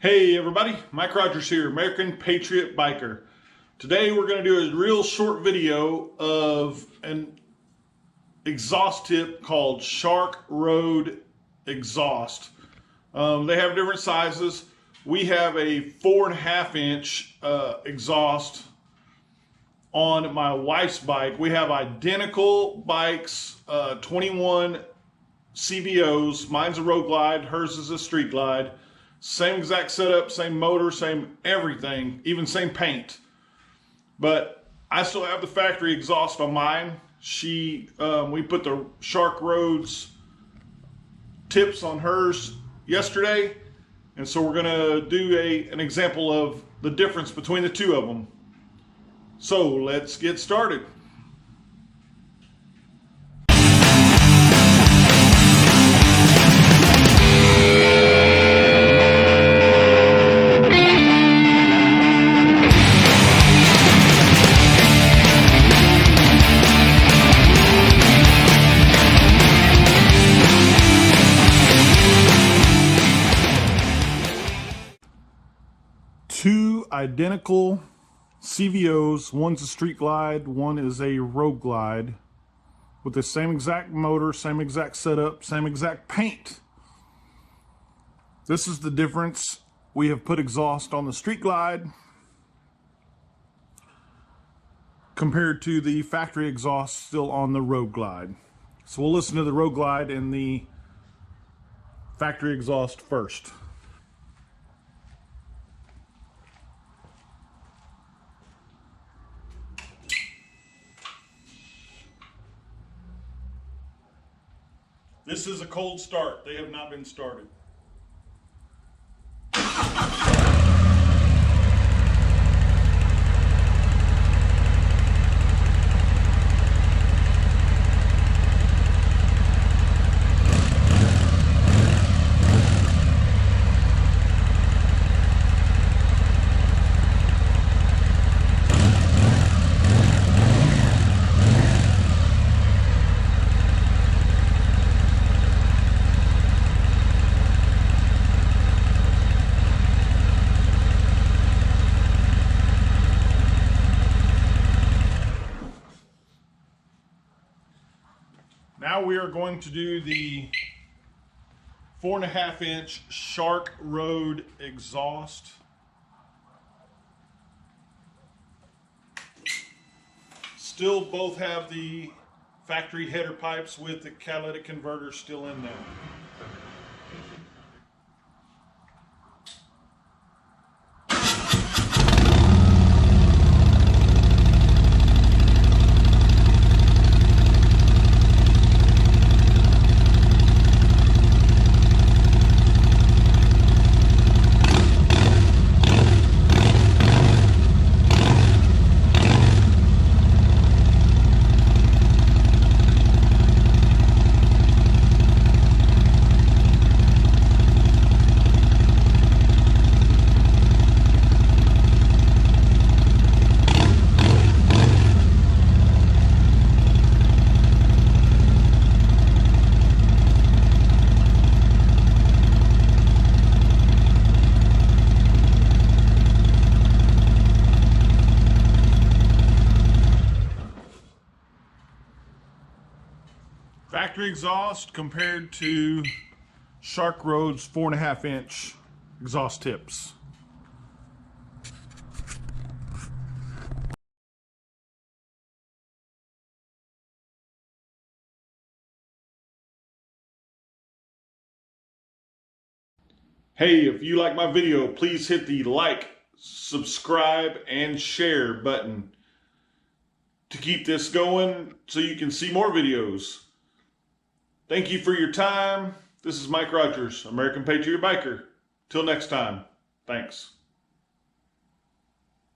Hey everybody, Mike Rogers here, American Patriot Biker. Today we're going to do a real short video of an exhaust tip called Shark Road Exhaust. They have different sizes. We have a 4.5 inch exhaust on my wife's bike. We have identical bikes, 21 CVOs. Mine's a Road Glide, hers is a Street Glide. Same exact setup, same motor, same everything, even same paint. But I still have the factory exhaust on mine. We put the Shark Roads tips on hers yesterday. And so we're gonna do an example of the difference between the two of them. So let's get started. Two identical CVOs. One's a Street Glide, one is a Road Glide, with the same exact motor, same exact setup, same exact paint. This is the difference. We have put exhaust on the Street Glide compared to the factory exhaust still on the Road Glide. So we'll listen to the Road Glide and the factory exhaust first. This is a cold start. They have not been started. Now we are going to do the 4.5 inch Shark Road exhaust. Still both have the factory header pipes with the catalytic converter still in there. Factory exhaust compared to Shark Road's 4.5 inch exhaust tips. Hey, if you like my video, please hit the like, subscribe, and share button to keep this going so you can see more videos. Thank you for your time. This is Mike Rogers, American Patriot Biker. Till next time, thanks.